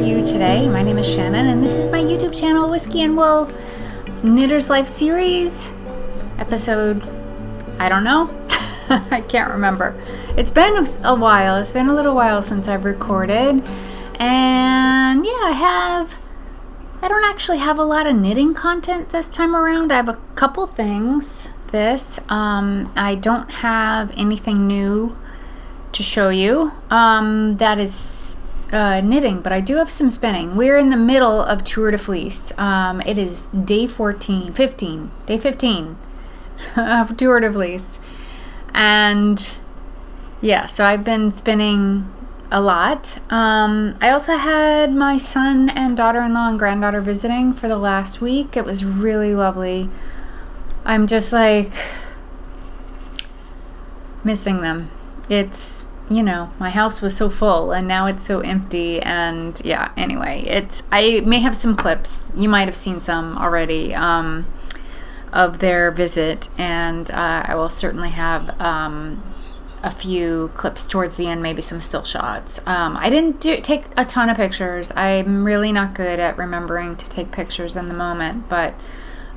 you today? My name is Shannon and this is my YouTube channel, Whiskey and Wool Knitter's Life Series, episode, I don't know, I can't remember. It's been a while, it's been a little while since I've recorded, and yeah, I don't actually have a lot of knitting content this time around. I have a couple things. I don't have anything new to show you that is knitting, but I do have some spinning. We're in the middle of Tour de Fleece. It is day 15 of Tour de Fleece, and yeah, so I've been spinning a lot. I also had my son and daughter-in-law and granddaughter visiting for the last week. It was really lovely. I'm just like missing them. It's, you know, my house was so full and now it's so empty, and yeah, anyway, I may have some clips. You might have seen some already of their visit, and I will certainly have a few clips towards the end, maybe some still shots. I didn't take a ton of pictures. I'm really not good at remembering to take pictures in the moment, but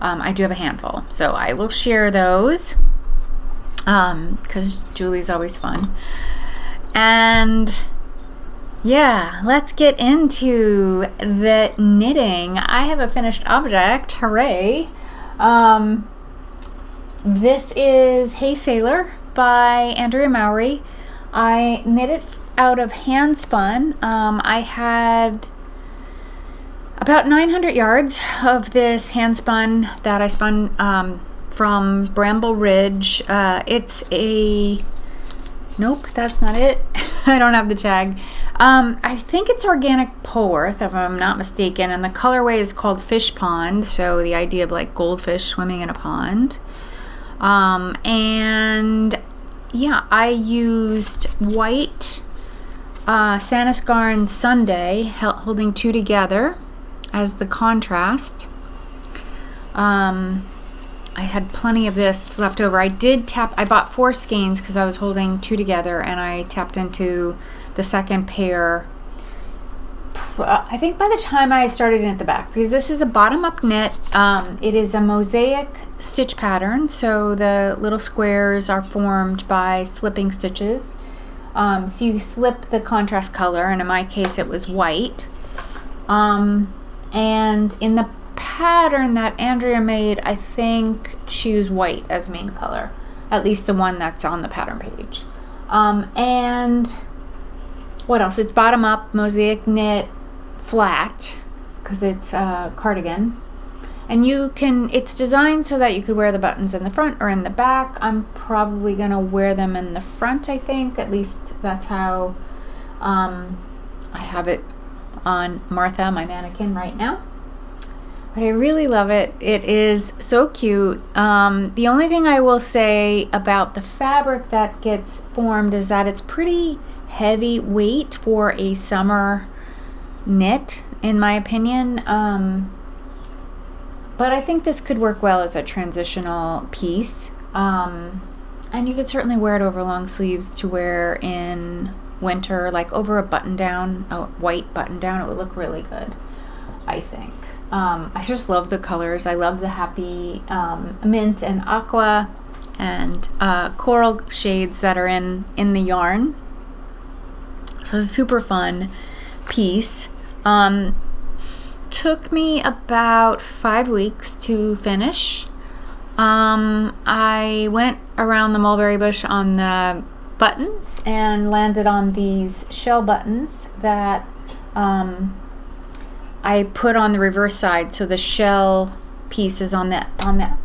I do have a handful, so I will share those because Julie's always fun. And yeah, let's get into the knitting. I have a finished object. Hooray! This is Hey Sailor by Andrea Mowry. I knit it out of handspun. I had about 900 yards of this handspun that I spun from Bramble Ridge. It's a... Nope, that's not it. I don't have the tag. I think it's organic Poworth, if I'm not mistaken, and the colorway is called Fish Pond, so the idea of like goldfish swimming in a pond. And yeah, I used white Sandes Garn Sunday, holding two together as the contrast. I had plenty of this left over. I bought 4 skeins because I was holding 2 together, and I tapped into the second pair, I think by the time I started in at the back, because this is a bottom-up knit. It is a mosaic stitch pattern, so the little squares are formed by slipping stitches. So you slip the contrast color, and in my case it was white. And in the pattern that Andrea made, I think she used white as main color, at least the one that's on the pattern page. And what else? It's bottom up mosaic knit flat because it's a cardigan, and it's designed so that you could wear the buttons in the front or in the back. I'm probably gonna wear them in the front, I think. At least that's how I have it on Martha, my mannequin, right now. But I really love it. It is so cute. The only thing I will say about the fabric that gets formed is that it's pretty heavy weight for a summer knit, in my opinion. But I think this could work well as a transitional piece. And you could certainly wear it over long sleeves to wear in winter, like over a button-down, a white button-down. It would look really good, I think. I just love the colors. I love the happy mint and aqua and coral shades that are in the yarn. So it's a super fun piece. Took me about 5 weeks to finish. I went around the mulberry bush on the buttons and landed on these shell buttons that I put on the reverse side, so the shell piece is on the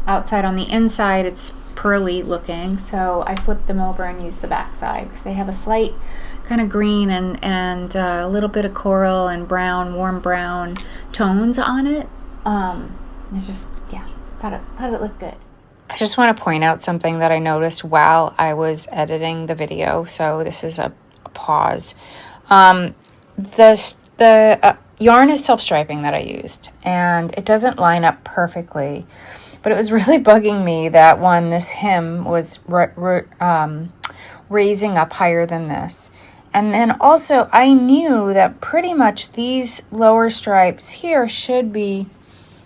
outside. On the inside, it's pearly looking, so I flipped them over and used the back side because they have a slight kind of green and a little bit of coral and brown, warm brown tones on it. It's just, yeah, thought it looked good. I just want to point out something that I noticed while I was editing the video, so this is a pause. The yarn is self-striping that I used, and it doesn't line up perfectly, but it was really bugging me that this hem was raising up higher than this, And then also I knew that pretty much these lower stripes here should be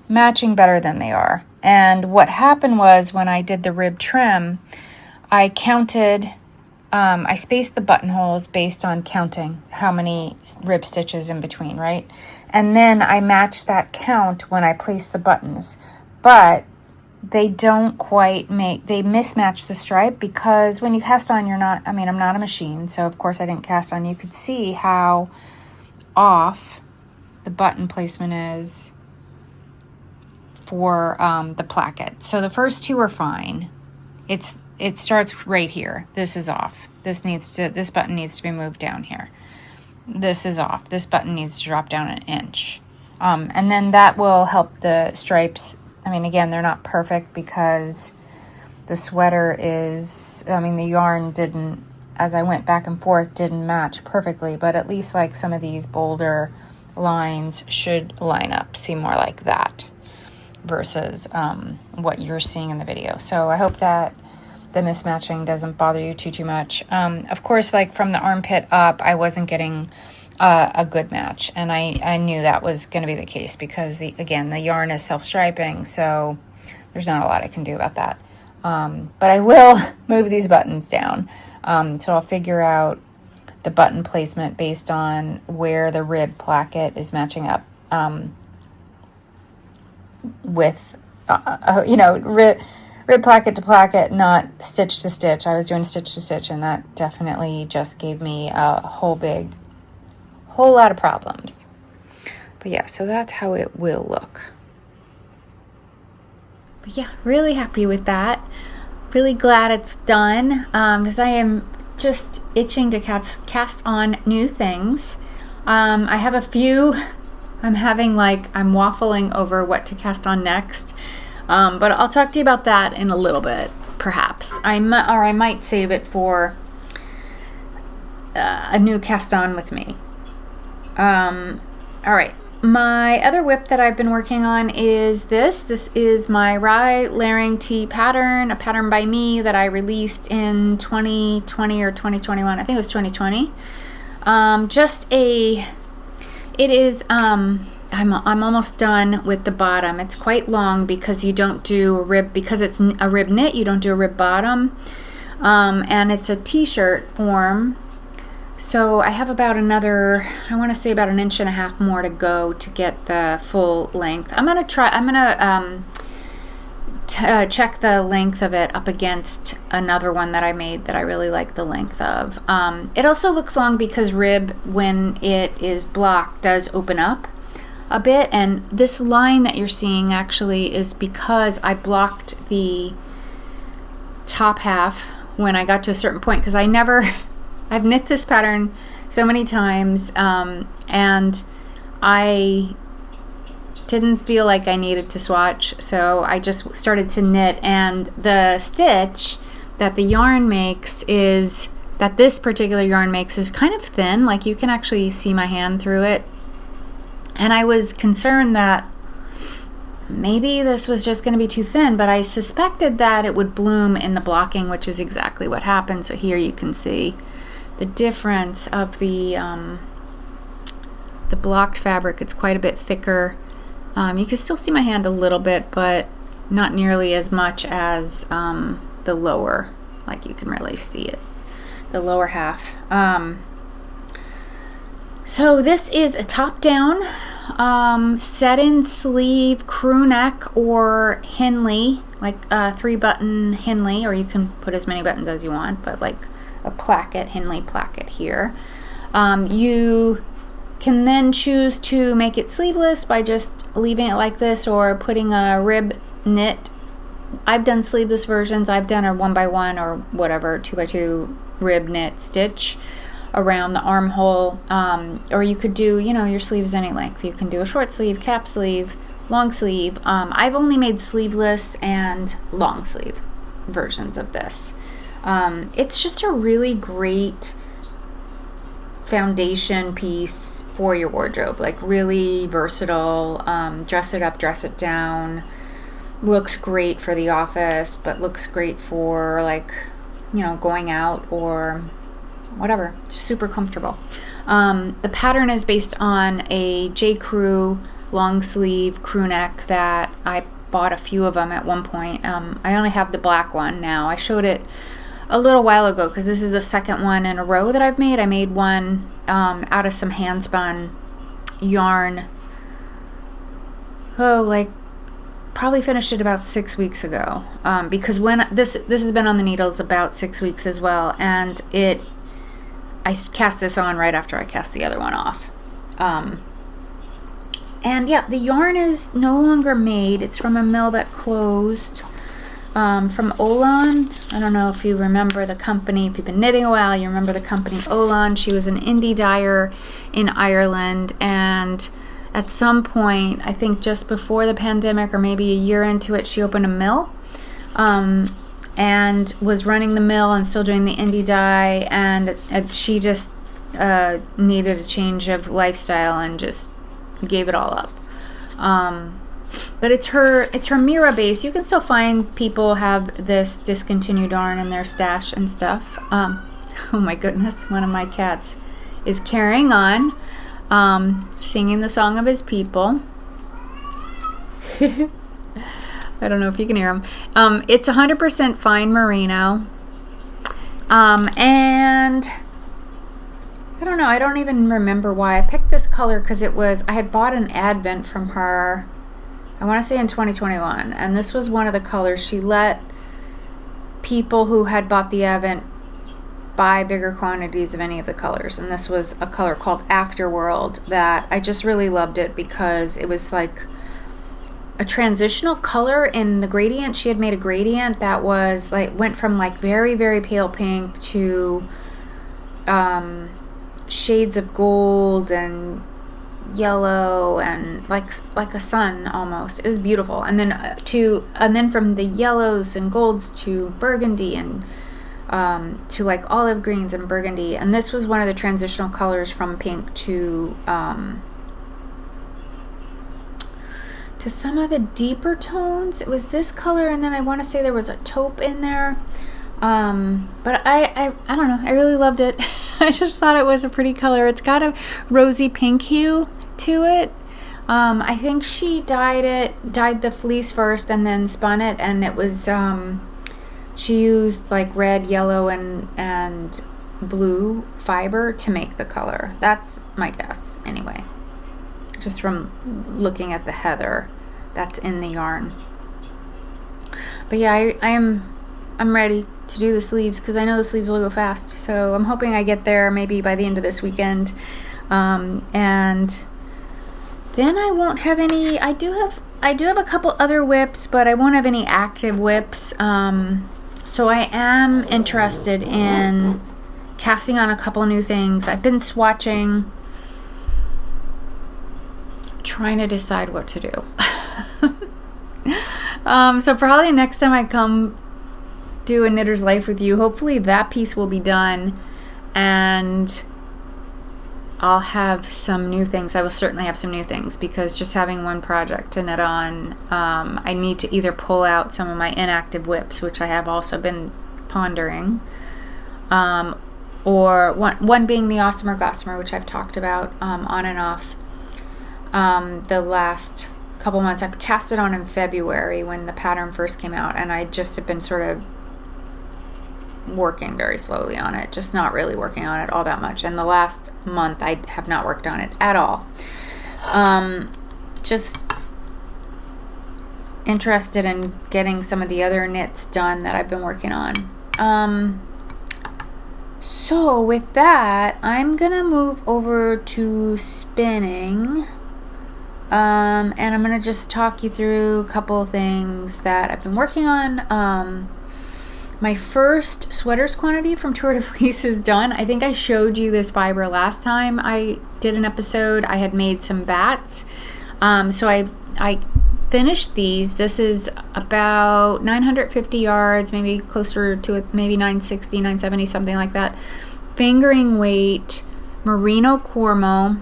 matching better than they are. And what happened was when I did the rib trim, I counted, I spaced the buttonholes based on counting how many rib stitches in between, right? And then I matched that count when I placed the buttons. But they don't quite they mismatch the stripe, because when you cast on, I'm not a machine, so of course I didn't cast on. You could see how off the button placement is for the placket. So the first two are fine. It starts right here. This is off. This button needs to be moved down here. This is off. This button needs to drop down an inch. And then that will help the stripes. I mean, again, they're not perfect because the sweater the yarn didn't, as I went back and forth, didn't match perfectly, but at least like some of these bolder lines should line up, see more like that versus what you're seeing in the video. So I hope that the mismatching doesn't bother you too much. Of course, like from the armpit up, I wasn't getting a good match, and I knew that was going to be the case because the yarn is self-striping, so there's not a lot I can do about that. But I will move these buttons down, so I'll figure out the button placement based on where the rib placket is matching up with rib placket to placket, not stitch to stitch. I was doing stitch to stitch, and that definitely just gave me a whole lot of problems. But yeah, so that's how it will look. But yeah, really happy with that. Really glad it's done, because I am just itching to cast on new things. I have a few. I'm waffling over what to cast on next. But I'll talk to you about that in a little bit, perhaps. I might save it for a new cast on with me. All right. My other whip that I've been working on is this. This is my Rye layering tee pattern, a pattern by me that I released in 2020 or 2021. I think it was 2020. It is, I'm almost done with the bottom. It's quite long because you don't do a rib, because it's a rib knit, you don't do a rib bottom. And it's a t-shirt form. So I have about another, I want to say about 1.5 inches more to go to get the full length. I'm going to check the length of it up against another one that I made that I really like the length of. It also looks long because rib, when it is blocked, does open up a bit, and this line that you're seeing actually is because I blocked the top half when I got to a certain point, because I've knit this pattern so many times, and I didn't feel like I needed to swatch, so I just started to knit. And the stitch that this particular yarn makes is kind of thin, like you can actually see my hand through it. And I was concerned that maybe this was just going to be too thin, but I suspected that it would bloom in the blocking, which is exactly what happened. So here you can see the difference of the blocked fabric. It's quite a bit thicker. You can still see my hand a little bit, but not nearly as much as the lower, like you can really see it, the lower half. So this is a top-down set-in sleeve crew neck or Henley, like a 3-button Henley, or you can put as many buttons as you want, but like a placket, Henley placket here. You can then choose to make it sleeveless by just leaving it like this or putting a rib knit. I've done sleeveless versions. I've done a 1x1 or whatever 2x2 rib knit stitch around the armhole, or you could do, your sleeves any length. You can do a short sleeve, cap sleeve, long sleeve. I've only made sleeveless and long sleeve versions of this. It's just a really great foundation piece for your wardrobe, like really versatile. Dress it up, dress it down. Looks great for the office, but looks great for going out or whatever, super comfortable. The pattern is based on a J. Crew long sleeve crew neck that I bought a few of them at one point. I only have the black one now. I showed it a little while ago because this is the second one in a row that I've made. I made one out of some handspun yarn. Like probably finished it about 6 weeks ago, because when this has been on the needles about 6 weeks as well, and I cast this on right after I cast the other one off. And yeah, the yarn is no longer made. It's from a mill that closed, from Olann. I don't know if you remember the company. If you've been knitting a while, you remember the company Olann. She was an indie dyer in Ireland, and at some point, I think just before the pandemic or maybe a year into it, she opened a mill, and was running the mill and still doing the indie dye, and she just needed a change of lifestyle and just gave it all up. But it's her Meara base. You can still find people have this discontinued yarn in their stash and stuff. Oh my goodness, one of my cats is carrying on, singing the song of his people. I don't know if you can hear him. It's 100% fine merino, and I don't know, I don't even remember why I picked this color, because I had bought an Advent from her, I want to say in 2021, and this was one of the colors. She let people who had bought the Advent buy bigger quantities of any of the colors, and this was a color called Afterworld that I just really loved it because it was like a transitional color in the gradient. She had made a gradient that was like, went from like very, very pale pink to shades of gold and yellow and like a sun almost. It was beautiful. And then from the yellows and golds to burgundy and to like olive greens and burgundy. And this was one of the transitional colors from pink to some of the deeper tones. It was this color, and then I want to say there was a taupe in there. But I don't know, I really loved it. I just thought it was a pretty color. It's got a rosy pink hue to it. I think she dyed the fleece first and then spun it, and it was she used like red, yellow, and blue fiber to make the color. That's my guess anyway, just from looking at the heather that's in the yarn. But yeah, I'm ready to do the sleeves because I know the sleeves will go fast. So I'm hoping I get there maybe by the end of this weekend, and then I won't have any. I do have a couple other whips, but I won't have any active whips. So I am interested in casting on a couple new things. I've been swatching, trying to decide what to do. So probably next time I come do a Knitter's Life with you, hopefully that piece will be done and I'll have some new things. I will certainly have some new things, because just having one project to knit on, I need to either pull out some of my inactive whips, which I have also been pondering, or one being the Awesomer Gossamer, which I've talked about on and off the last couple months. I've cast it on in February when the pattern first came out, and I just have been sort of working very slowly on it, just not really working on it all that much. And the last month I have not worked on it at all. Just interested in getting some of the other knits done that I've been working on. So with that, I'm gonna move over to spinning, and I'm gonna just talk you through a couple of things that I've been working on. My first sweaters quantity from Tour de Fleece is done. I think I showed you this fiber last time I did an episode. I had made some bats. So I finished these. This is about 950 yards, maybe closer to it, maybe 960, 970, something like that. Fingering weight, merino Cormo.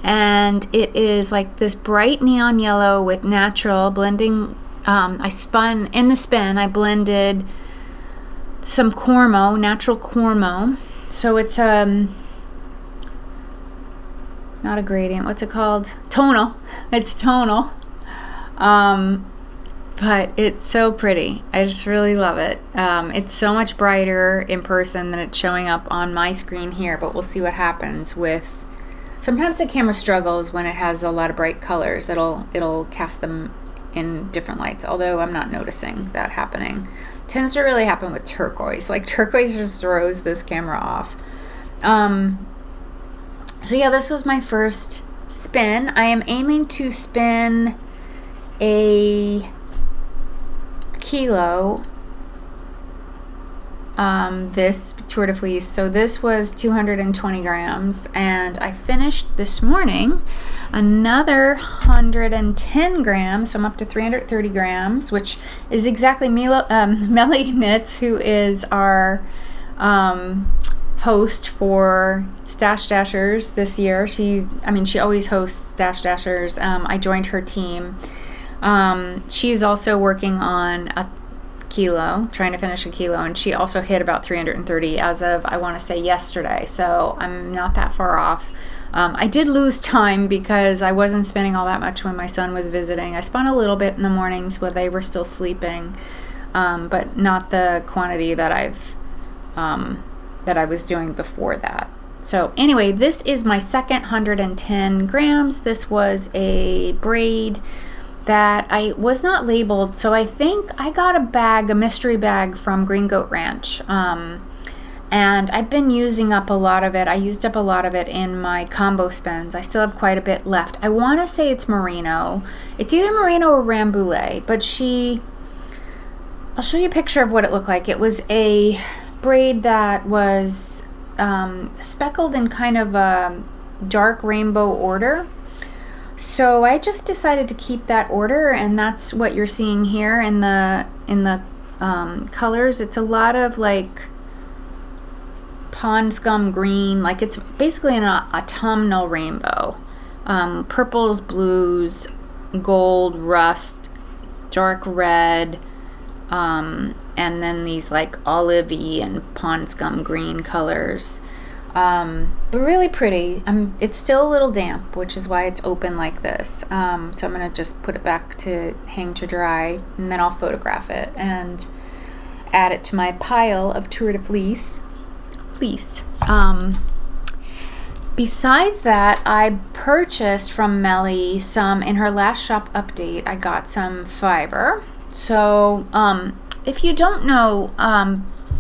And it is like this bright neon yellow with natural blending. I spun in the spin. I blended some Cormo, natural Cormo, So it's not a gradient, what's it called? Tonal. It's tonal. But it's so pretty. I just really love it. It's so much brighter in person than it's showing up on my screen here, but we'll see what happens with... Sometimes the camera struggles when it has a lot of bright colors. It'll cast them in different lights, although I'm not noticing that happening. It tends to really happen with turquoise. Like turquoise just throws this camera off. So yeah, this was my first spin. I am aiming to spin a kilo this Tour de Fleece. So this was 220 grams, and I finished this morning another 110 grams, so I'm up to 330 grams, which is exactly Melly Knits, who is our host for Stash Dashers this year. She always hosts Stash Dashers. I joined her team. She's also working on a kilo, trying to finish a kilo, and she also hit about 330 as of, I want to say, yesterday, so I'm not that far off. I did lose time because I wasn't spinning all that much when my son was visiting. I spun a little bit in the mornings when they were still sleeping, but not the quantity that I was doing before that. So anyway, this is my second 110 grams. This was a braid that I was not labeled, so I think I got a mystery bag from Green Goat Ranch, and I've been using up a lot of it. I used up a lot of it in my combo spins. I still have quite a bit left. I want to say it's merino. It's either merino or rambouillet, but I'll show you a picture of what it looked like. It was a braid that was speckled in kind of a dark rainbow order. So I just decided to keep that order, and that's what you're seeing here in the colors. It's a lot of like pond scum green, like it's basically an autumnal rainbow. Purples, blues, gold, rust, dark red, and then these like olivey and pond scum green colors. But really pretty. It's still a little damp, which is why it's open like this. So I'm going to just put it back to hang to dry, and then I'll photograph it and add it to my pile of Tour de Fleece. Besides that, I purchased from Melly some, in her last shop update, I got some fiber. So if you don't know,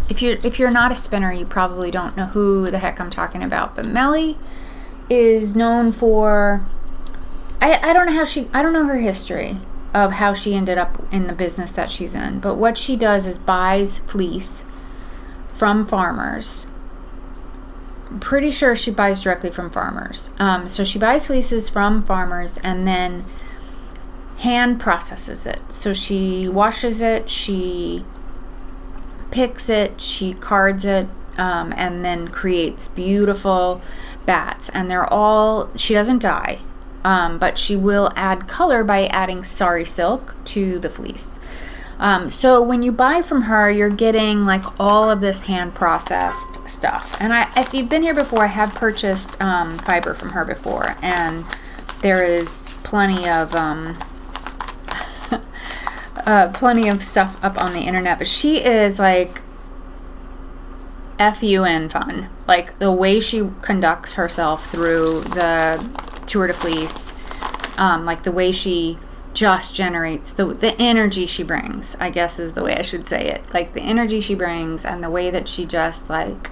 if you're not a spinner, you probably don't know who the heck I'm talking about. But Melly is known for, I don't know her history of how she ended up in the business that she's in. But what she does is buys fleece from farmers. I'm pretty sure she buys directly from farmers. So she buys fleeces from farmers and then hand processes it. So she washes it, she picks it, she cards it, and then creates beautiful bats. And she doesn't dye, but she will add color by adding sari silk to the fleece. So when you buy from her, you're getting like all of this hand processed stuff. And if you've been here before, I have purchased fiber from her before, and there is plenty of stuff up on the internet, but she is like FUN fun. Like the way she conducts herself through the Tour de Fleece, like the way she just generates, the energy she brings, I guess is the way I should say it. Like the energy she brings and the way that she just like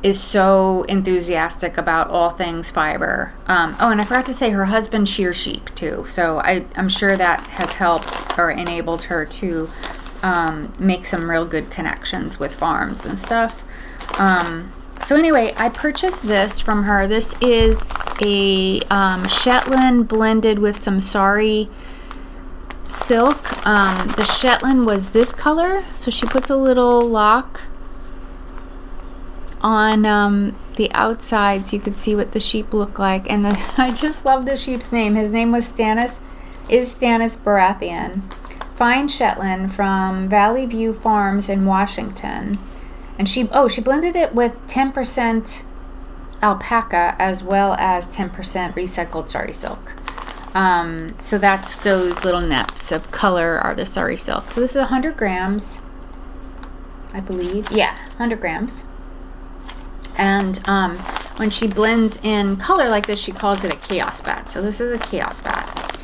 is so enthusiastic about all things fiber. Oh, and I forgot to say her husband shears sheep too, so I'm sure that has helped or enabled her to make some real good connections with farms and stuff. So anyway, I purchased this from her. This is a Shetland blended with some sari silk. The Shetland was this color, so she puts a little lock on the outside so you could see what the sheep look like. And I just love the sheep's name. His name was Stannis Baratheon. Fine Shetland from Valley View Farms in Washington. And she blended it with 10% alpaca as well as 10% recycled sari silk. So that's those little neps of color are the sari silk. So this is 100 grams, I believe. Yeah, 100 grams. And when she blends in color like this, she calls it a chaos bat. So this is a chaos bat.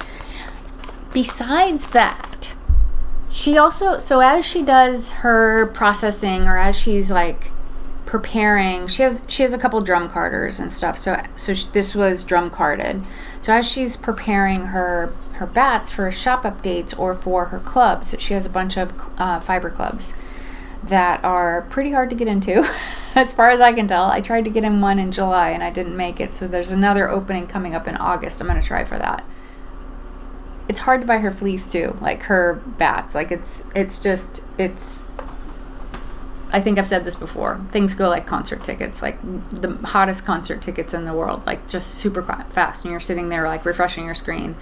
Besides that, she also, so as she does her processing, or as she's like preparing, she has a couple drum carders and stuff. This was drum carded. So as she's preparing her bats for shop updates or for her clubs, she has a bunch of fiber clubs that are pretty hard to get into, as far as I can tell. I tried to get in one in July and I didn't make it. So there's another opening coming up in August. I'm going to try for that. It's hard to buy her fleece too, like her bats. Like it's I think I've said this before. Things go like concert tickets, like the hottest concert tickets in the world, like just super fast. And you're sitting there like refreshing your screen.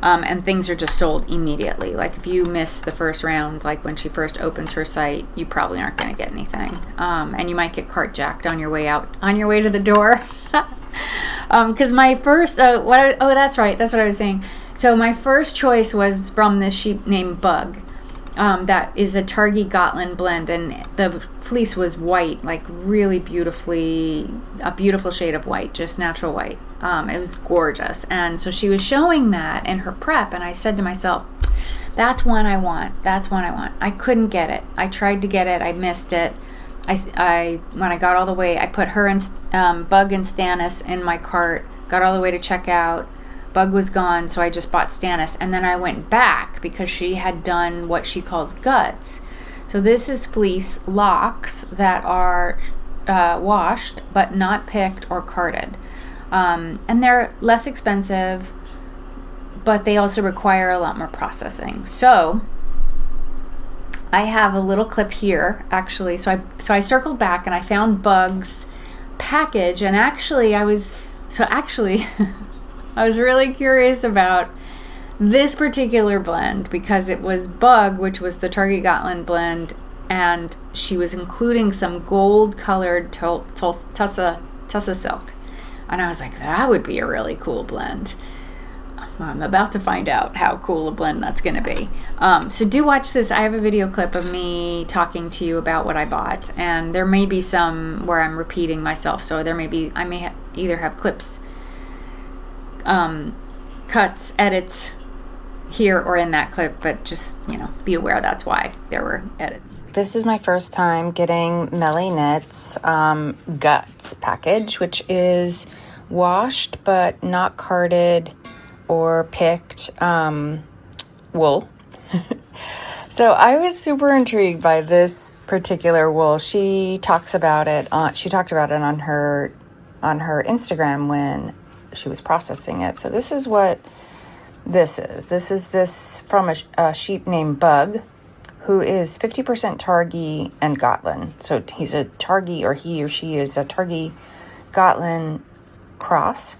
And things are just sold immediately. Like if you miss the first round, like when she first opens her site, you probably aren't going to get anything. And you might get cart jacked on your way out, on your way to the door. Because my first, that's right. That's what I was saying. So my first choice was from this sheep named Bug. That is a Targhee Gotland blend, and the fleece was white, like really a beautiful shade of white, just natural white. It was gorgeous. And so she was showing that in her prep, and I said to myself, that's one I want. I couldn't get it. I tried to get it. I missed it. When I got all the way, I put her and Bug and Stannis in my cart, got all the way to checkout. Bug was gone, so I just bought Stannis, and then I went back because she had done what she calls guts. So this is fleece locks that are washed but not picked or carded, and they're less expensive, but they also require a lot more processing. So I have a little clip here, actually. So I circled back and I found Bug's package, and actually I was really curious about this particular blend because it was Bug, which was the Targhee Gotland blend, and she was including some gold-colored Tussa silk. And I was like, that would be a really cool blend. I'm about to find out how cool a blend that's going to be. So do watch this. I have a video clip of me talking to you about what I bought, and there may be some where I'm repeating myself. So I may either have clips, cuts, edits here or in that clip, but just, be aware that's why there were edits. This is my first time getting Melly Knits Guts package, which is washed but not carded or picked wool. So I was super intrigued by this particular wool. She talked about it on her Instagram when she was processing it. So this is what this is. This is from a sheep named Bug, who is 50% Targhee and Gotland. So he's a Targhee, or he or she is a Targhee Gotland cross.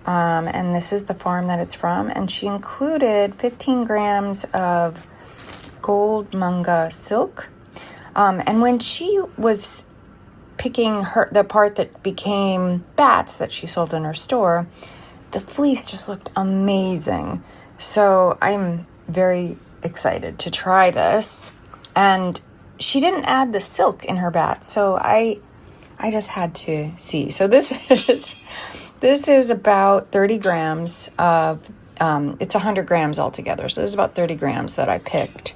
And this is the farm that it's from. And she included 15 grams of gold munga silk. And when she was picking the part that became bats that she sold in her store, the fleece just looked amazing. So I'm very excited to try this. And she didn't add the silk in her bat, so I just had to see. So this is about 30 grams of it's 100 grams altogether. So this is about 30 grams that I picked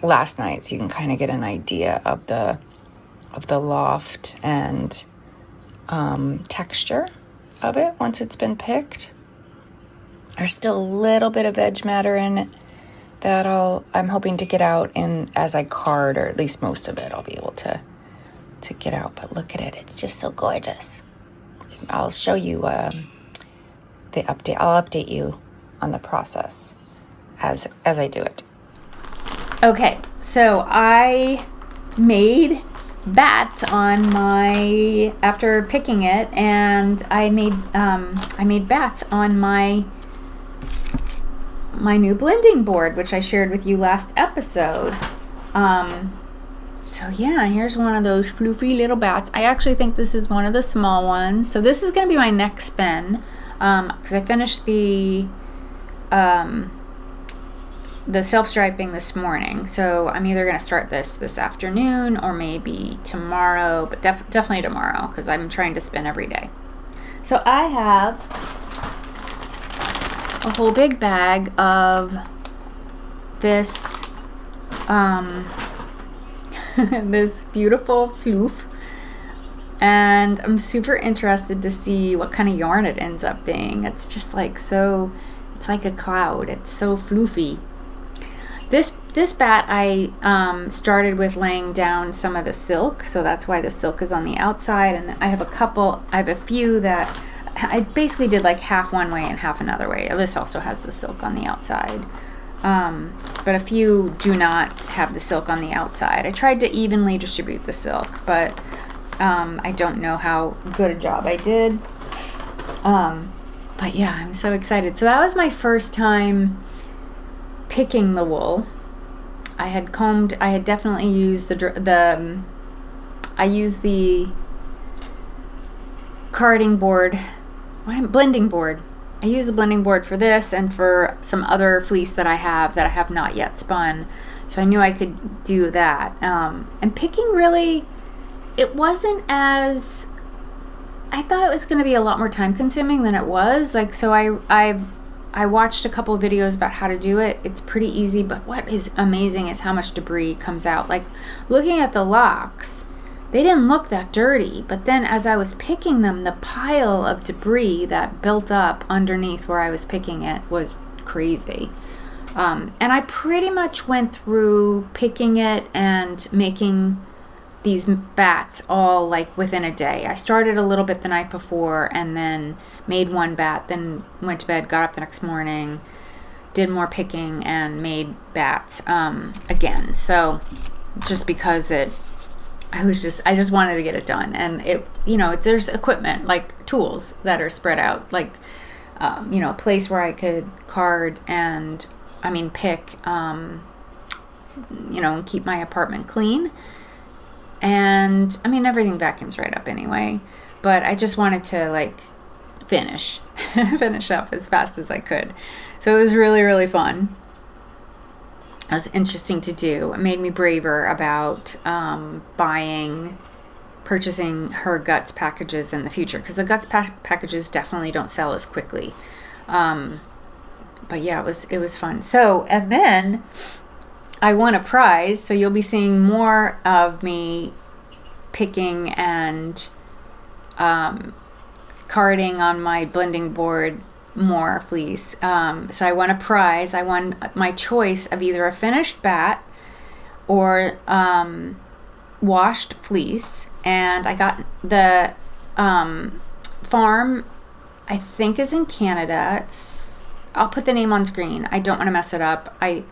last night, so you can kind of get an idea of the loft and texture of it once it's been picked. There's still a little bit of edge matter in it that I'm hoping to get out as I card, or at least most of it I'll be able to get out. But look at it, it's just so gorgeous. I'll show you the update. I'll update you on the process as I do it. Okay, so I made bats after picking it, and I made bats on my new blending board, which I shared with you last episode. So yeah, here's one of those floofy little bats. I actually think this is one of the small ones. So this is going to be my next spin, because I finished the self-striping this morning. So I'm either going to start this afternoon or maybe tomorrow, but definitely tomorrow, because I'm trying to spin every day. So I have a whole big bag of this this beautiful floof, and I'm super interested to see what kind of yarn it ends up being. It's just like so, it's like a cloud. It's so floofy. This bat I started with laying down some of the silk, so that's why the silk is on the outside, and I have a few that I basically did like half one way and half another way. This also has the silk on the outside. But a few do not have the silk on the outside. I tried to evenly distribute the silk, but I don't know how good a job I did. But yeah, I'm so excited. So that was my first time picking the wool. I had definitely used I used the carding board, blending board. I use the blending board for this and for some other fleece that I have not yet spun. So I knew I could do that. And picking really, it wasn't as, I thought it was going to be a lot more time consuming than it was. Like, so I watched a couple of videos about how to do it. It's pretty easy, but what is amazing is how much debris comes out. Like, looking at the locks, they didn't look that dirty, but then as I was picking them, the pile of debris that built up underneath where I was picking it was crazy. And I pretty much went through picking it and making these bats all like within a day. I started a little bit the night before and then made one bat, then went to bed, got up the next morning, did more picking and made bats again. So just because I just wanted to get it done. And it, there's equipment, like tools that are spread out, like, a place where I could card and, pick, and keep my apartment clean. And, everything vacuums right up anyway. But I just wanted to, finish up as fast as I could. So it was really, really fun. It was interesting to do. It made me braver about purchasing her Guts packages in the future, because the Guts packages definitely don't sell as quickly. But yeah, it was fun. So, and then I won a prize, so you'll be seeing more of me picking and carding on my blending board more fleece. So I won a prize. I won my choice of either a finished bat or washed fleece, and I got the farm, I think, is in Canada. I'll put the name on screen. I don't want to mess it up. I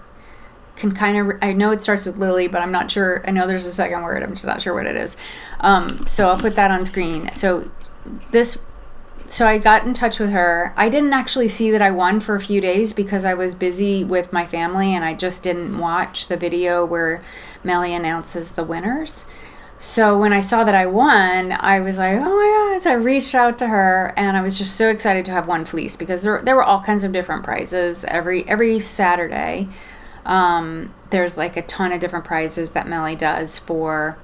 know it starts with Lily, but I'm not sure. I know there's a second word. I'm just not sure what it is. So I'll put that on screen. So I got in touch with her. I didn't actually see that I won for a few days because I was busy with my family and I just didn't watch the video where Melly announces the winners. So when I saw that I won, I was like, oh my God. So I reached out to her and I was just so excited to have one fleece, because there were all kinds of different prizes every Saturday. There's like a ton of different prizes that Melly does for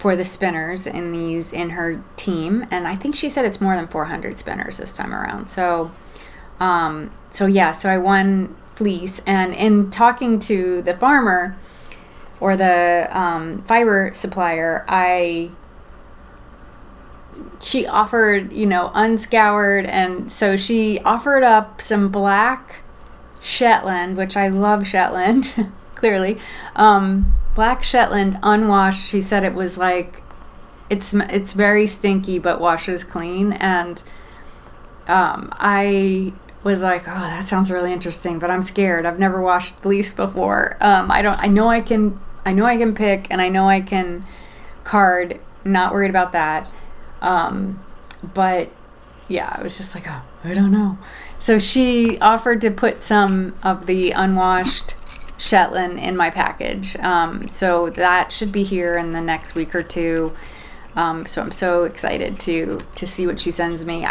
the spinners in her team, and I think she said it's more than 400 spinners this time around. So I won fleece, and in talking to the farmer or the fiber supplier, she offered, unscoured, and so she offered up some black Shetland, which I love Shetland, clearly. Black Shetland unwashed. She said it was like, it's very stinky but washes clean, and I was like, oh, that sounds really interesting, but I'm scared. I've never washed fleece before. I know I can pick, and I know I can card. Not worried about that. But yeah, I was just like, oh, I don't know. So she offered to put some of the unwashed Shetland in my package. So that should be here in the next week or two. So I'm so excited to see what she sends me.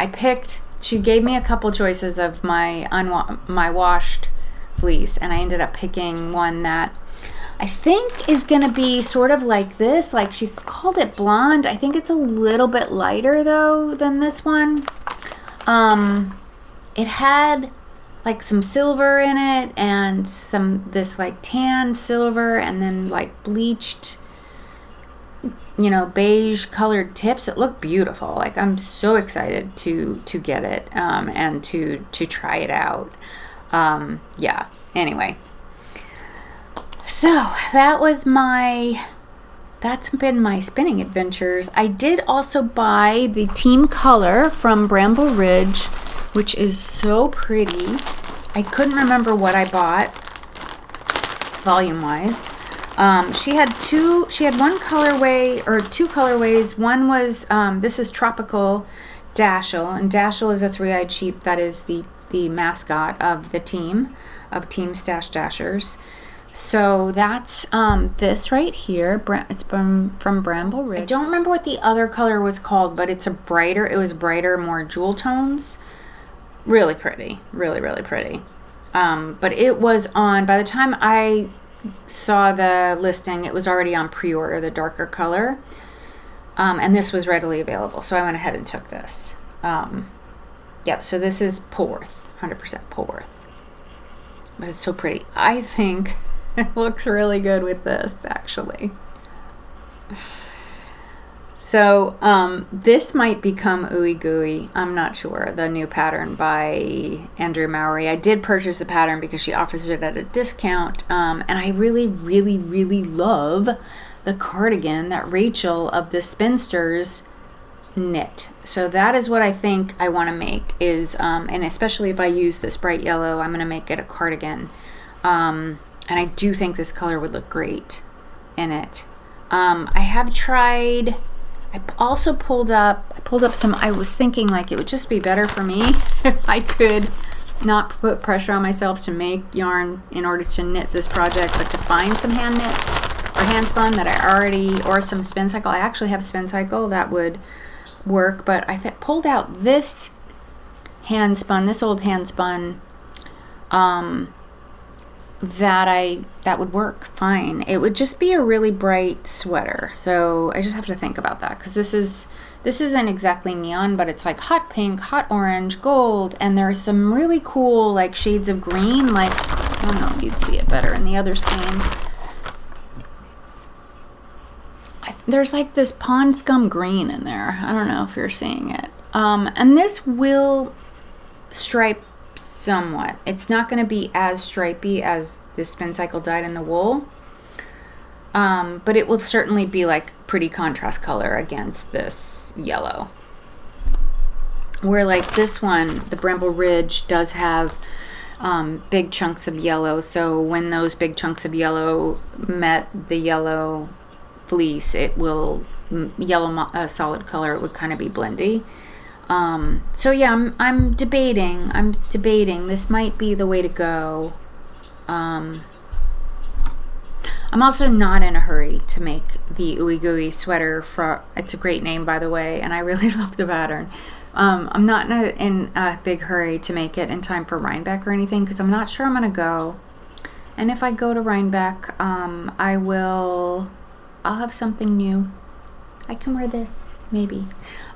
She gave me a couple choices of my washed fleece, and I ended up picking one that I think is going to be sort of like this. Like, she's called it blonde. I think it's a little bit lighter though than this one. It had like some silver in it and this like tan silver and then like bleached, beige colored tips. It looked beautiful. Like, I'm so excited to get it and to try it out. Yeah, anyway. So that's been my spinning adventures. I did also buy the team color from Bramble Ridge, which is so pretty. I couldn't remember what I bought volume wise. She had one colorway or two colorways. One was this is Tropical Dashiell, and Dashiell is a three-eyed sheep that is the mascot of the team of Team Stash Dashers. So that's this right here. It's from Bramble Ridge. I don't remember what the other color was called, but it was brighter, more jewel tones. Really pretty. Really, really pretty. But it was on, by the time I saw the listing, it was already on pre-order, the darker color. And this was readily available. So I went ahead and took this. Yeah, so this is Polworth, 100% Polworth. But it's so pretty. I think it looks really good with this, actually. So this might become Ooey Gooey. I'm not sure. The new pattern by Andrea Mowry. I did purchase the pattern because she offers it at a discount. And I really, really, really love the cardigan that Rachel of the Spinsters knit. So that is what I think I want to make is, and especially if I use this bright yellow, I'm going to make it a cardigan. And I do think this color would look great in it. I also pulled up some, I was thinking like it would just be better for me if I could not put pressure on myself to make yarn in order to knit this project, but to find some hand knit or hand spun that I already, or some spin cycle. I actually have spin cycle that would work, but I pulled out this hand spun, this old hand spun, that would work fine. It would just be a really bright sweater. So I just have to think about that, because this isn't exactly neon, but it's like hot pink, hot orange, gold, and there's some really cool like shades of green. Like, I don't know if you'd see it better in the other skein. There's like this pond scum green in there. I don't know if you're seeing it. And this will stripe somewhat. It's not going to be as stripy as the spin cycle dyed in the wool, but it will certainly be like pretty contrast color against this yellow, where like this one, the Bramble Ridge, does have big chunks of yellow. So when those big chunks of yellow met the yellow fleece, it will yellow solid color. It would kind of be blendy. So yeah, I'm debating. This might be the way to go. I'm also not in a hurry to make the Ooey Gooey sweater. It's a great name, by the way, and I really love the pattern. I'm not in a big hurry to make it in time for Rhinebeck or anything, because I'm not sure I'm gonna go. And if I go to Rhinebeck, I'll have something new. I can wear this. Maybe.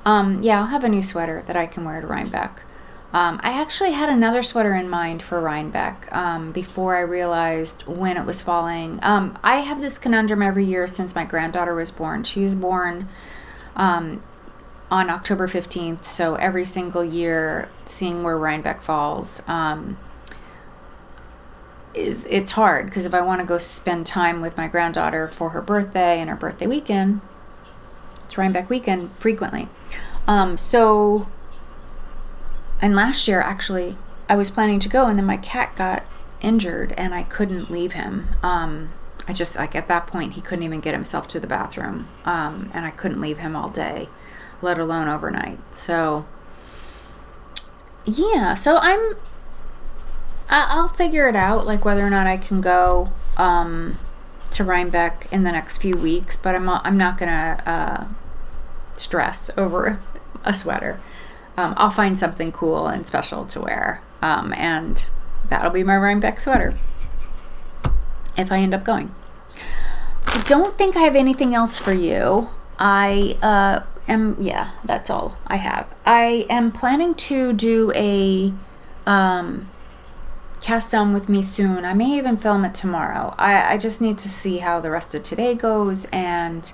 Yeah, I'll have a new sweater that I can wear to Rhinebeck. I actually had another sweater in mind for Rhinebeck before I realized when it was falling. I have this conundrum every year since my granddaughter was born. She's born on October 15th, so every single year seeing where Rhinebeck falls it's hard, because if I want to go spend time with my granddaughter for her birthday and her birthday weekend, it's Rhinebeck weekend frequently. And last year, actually, I was planning to go, and then my cat got injured, and I couldn't leave him. I just, like, at that point, he couldn't even get himself to the bathroom, and I couldn't leave him all day, let alone overnight. So, yeah, so I'll figure it out, like, whether or not I can go. to Rhinebeck in the next few weeks, but I'm not gonna stress over a sweater. I'll find something cool and special to wear, and that'll be my Rhinebeck sweater if I end up going. I don't think I have anything else for you. Yeah, that's all I have. I am planning to do a cast on with me soon. I may even film it tomorrow. I just need to see how the rest of today goes and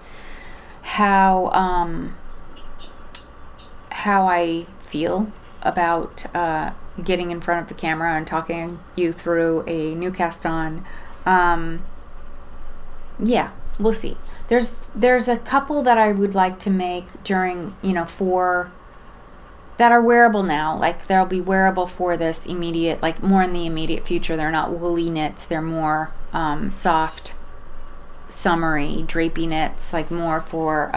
how I feel about getting in front of the camera and talking you through a new cast on. Yeah, we'll see. There's a couple that I would like to make during, for that are wearable now. Like they'll be wearable for this immediate, like more in the immediate future. They're not woolly knits. They're more soft, summery, drapey knits, like more for,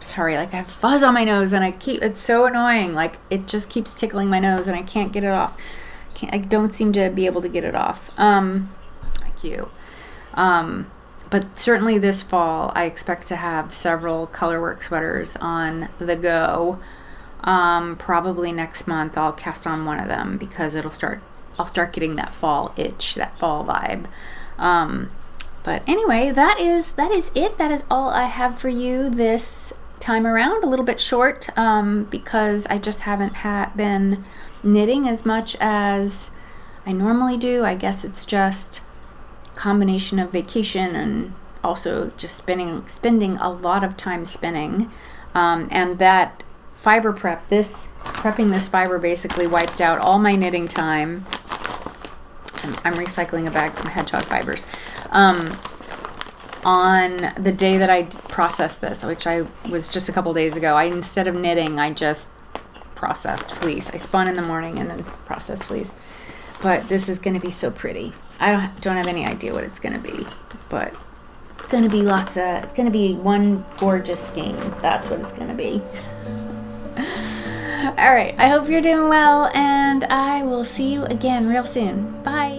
sorry, like I have fuzz on my nose and it's so annoying. Like it just keeps tickling my nose and I can't get it off. I don't seem to be able to get it off. Like you. But certainly this fall, I expect to have several colorwork sweaters on the go. Probably next month I'll cast on one of them because I'll start getting that fall itch, that fall vibe. But anyway, that is it. That is all I have for you this time around. A little bit short because I just haven't been knitting as much as I normally do. I guess it's just combination of vacation and also just spending a lot of time spinning, and that fiber prepping this fiber basically wiped out all my knitting time. I'm recycling a bag from Hedgehog Fibers on the day that I processed this, which I was just a couple days ago. Instead of knitting, I just processed fleece. I spun in the morning and then processed fleece. But this is going to be so pretty. I don't have any idea what it's going to be, but it's going to be it's going to be one gorgeous skein. That's what it's going to be. All right. I hope you're doing well, and I will see you again real soon. Bye.